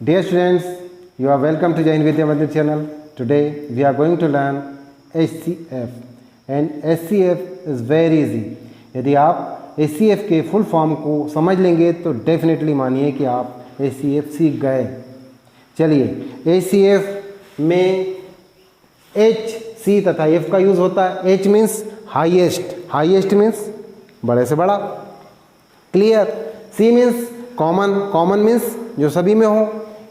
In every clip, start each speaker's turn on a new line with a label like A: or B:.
A: Dear students, you are welcome to Jain Vidya Mandir channel. Today we are going to learn HCF and HCF is very easy. यदि आप HCF के full form को समझ लेंगे तो definitely मानिए कि आप HCF सीख गए। चलिए HCF में H, C तथा F का यूज़ होता है। H means highest, highest means बड़े से बड़ा, clear. C means common, common means जो सभी में हो।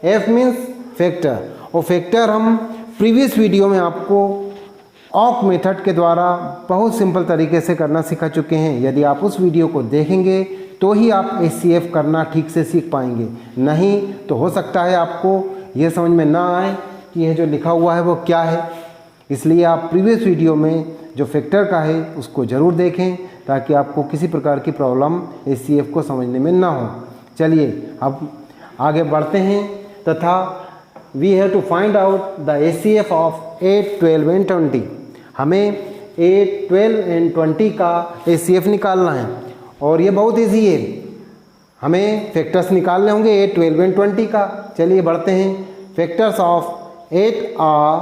A: F मीन्स फैक्टर, और फैक्टर हम प्रीवियस वीडियो में आपको ऑक मेथड के द्वारा बहुत सिंपल तरीके से करना सिखा चुके हैं। यदि आप उस वीडियो को देखेंगे तो ही आप HCF करना ठीक से सीख पाएंगे, नहीं तो हो सकता है आपको यह समझ में ना आए कि यह जो लिखा हुआ है वो क्या है। इसलिए आप प्रीवियस वीडियो में जो फैक्टर का है उसको ज़रूर देखें ताकि आपको किसी प्रकार की प्रॉब्लम HCF को समझने में ना हो। चलिए अब आगे बढ़ते हैं तथा we have to find out the HCF of 8, 12 and 20। हमें 8, 12 एंड 20 का HCF निकालना है और ये बहुत ईजी है। हमें फैक्टर्स निकालने होंगे 8, 12 एंड 20 का। चलिए बढ़ते हैं। Factors of 8 are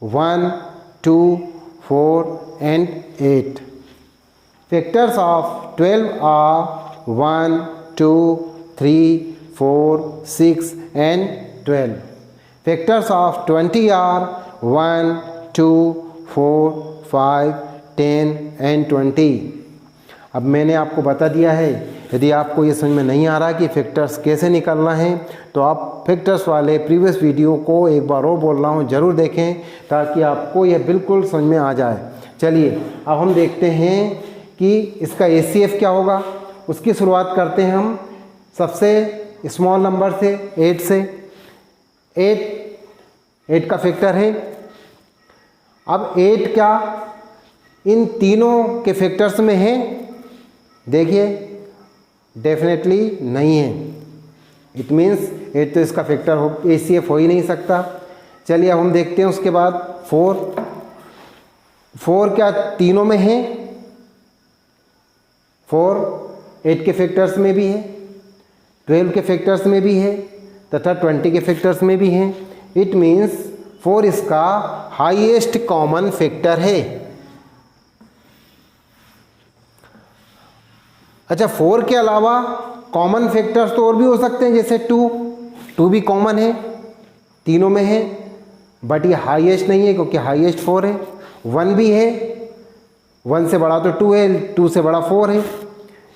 A: 1, 2, 4 and 8। Factors of 12 are 1, 2, 3, 4, 6 and 12. Factors of 20 are 1, 2, 4, 5, 10 and 20. अब मैंने आपको बता दिया है। यदि आपको ये समझ में नहीं आ रहा कि फैक्टर्स कैसे निकालना है तो आप फैक्टर्स वाले प्रीवियस वीडियो को एक बार और बोल रहा हूँ ज़रूर देखें ताकि आपको यह बिल्कुल समझ में आ जाए। चलिए अब हम देखते हैं कि इसका HCF क्या होगा। उसकी शुरुआत करते हैं हम सबसे स्मॉल नंबर से, 8 से। 8 का फैक्टर है। अब 8 क्या इन तीनों के फैक्टर्स में है? देखिए डेफिनेटली नहीं है। इट मीन्स 8 तो इसका फैक्टर हो, HCF हो ही नहीं सकता। चलिए अब हम देखते हैं उसके बाद 4 क्या तीनों में है? 4 8 के फैक्टर्स में भी है, 12 के फैक्टर्स में भी है तथा 20 के फैक्टर्स में भी है। इट मीन्स 4 इसका हाईएस्ट कॉमन फैक्टर है। अच्छा 4 के अलावा कॉमन फैक्टर्स तो और भी हो सकते हैं, जैसे 2 भी कॉमन है, तीनों में है, बट ये हाईएस्ट नहीं है क्योंकि हाईएस्ट 4 है। 1 भी है, 1 से बड़ा तो 2 है, 2 से बड़ा 4 है।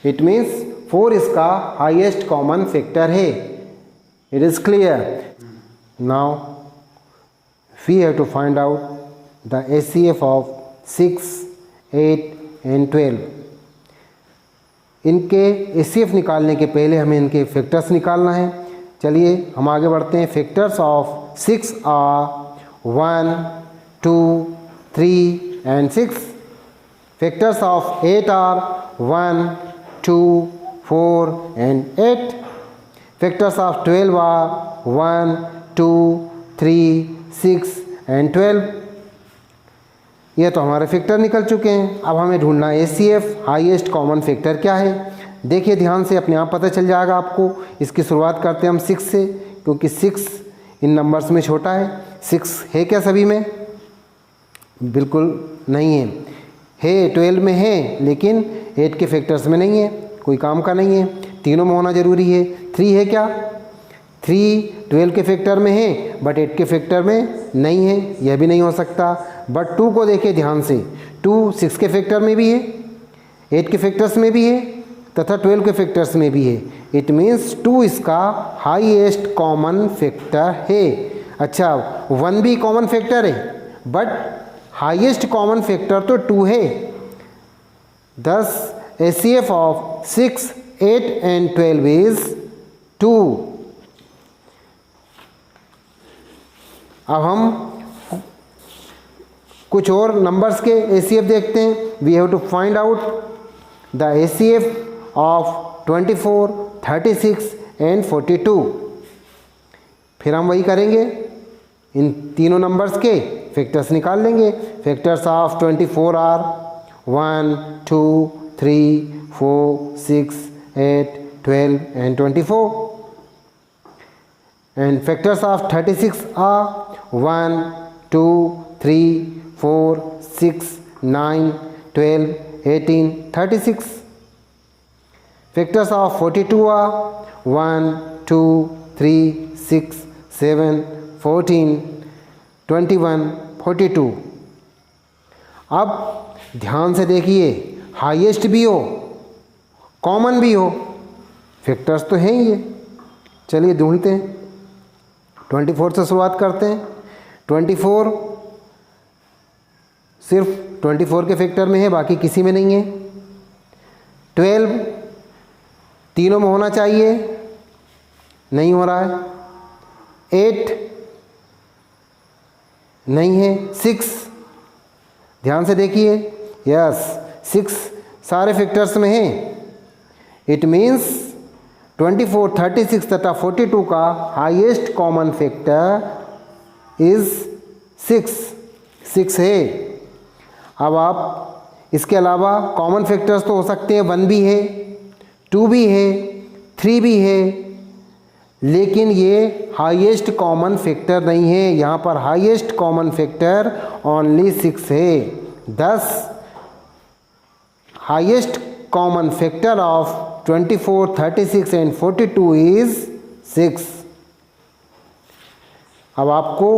A: इट मीन्स 4 इसका हाईएस्ट कॉमन फैक्टर है। It is clear. Now we have to find out the HCF of 6, 8 and 12। इनके HCF निकालने के पहले हमें इनके फैक्टर्स निकालना है। चलिए हम आगे बढ़ते हैं। Factors of 6 are 1, 2, 3 and 6। Factors of 8 are 1, 2, 4 and 8. Factors of 12 are 1, 2, 3, 6 and 12. ये तो हमारे फैक्टर निकल चुके हैं। अब हमें ढूंढना है HCF, हाईएस्ट कॉमन फैक्टर क्या है। देखिए ध्यान से, अपने आप पता चल जाएगा आपको। इसकी शुरुआत करते हैं हम 6 से क्योंकि 6 इन नंबर्स में छोटा है। 6 है क्या सभी में? बिल्कुल नहीं है 12 में है लेकिन 8 के फैक्टर्स में नहीं है, कोई काम का नहीं है। तीनों में होना ज़रूरी है। 3 है क्या? 3 12 के फैक्टर में है बट 8 के फैक्टर में नहीं है, यह भी नहीं हो सकता। बट 2 को देखिए ध्यान से, 2 6 के फैक्टर में भी है, 8 के फैक्टर्स में भी है तथा 12 के फैक्टर्स में भी है। इट मीन्स 2 इसका हाईएस्ट कॉमन फैक्टर है। अच्छा 1 भी कॉमन फैक्टर है बट हाईएस्ट कॉमन फैक्टर तो 2 है। Thus HCF of 6, 8 and 12 is 2. अब हम कुछ और नंबर्स के HCF देखते हैं। We have to find out the HCF of 24, 36 and 42. फिर हम वही करेंगे, इन तीनों नंबर्स के फैक्टर्स निकाल लेंगे। Factors of 24 are 1, 2, 3, 4, 6, 8, 12 and 24. and factors of 36 are 1, 2, 3, 4, 6, 9, 12, 18, 36. Factors of 42 are 1, 2, 3, 6, 7, 14, 21, 42. अब ध्यान से देखिए, हाईएस्ट भी हो, कॉमन भी हो, फैक्टर्स तो हैं ये। चलिए ढूंढते हैं। 24 से शुरुआत करते हैं। 24 सिर्फ 24 के फैक्टर में है, बाकी किसी में नहीं है। 12 तीनों में होना चाहिए, नहीं हो रहा है। 8 नहीं है। 6 ध्यान से देखिए, यस 6 सारे फैक्टर्स में है। इट मीन्स 24, 36 तथा 42 का हाईएस्ट कॉमन फैक्टर इज 6 है। अब आप इसके अलावा कॉमन फैक्टर्स तो हो सकते हैं, 1 भी है, 2 भी है, 3 भी है, लेकिन ये हाईएस्ट कॉमन फैक्टर नहीं है। यहाँ पर हाईएस्ट कॉमन फैक्टर ओनली 6 है। thus highest common factor of 24, 36 and 42 is 6. अब आपको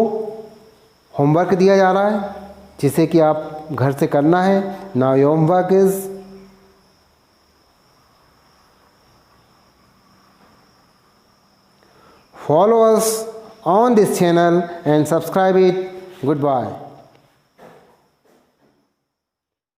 A: होमवर्क दिया जा रहा है जिसे कि आप घर से करना है। Now your homework is follow us on this channel and subscribe it. Goodbye.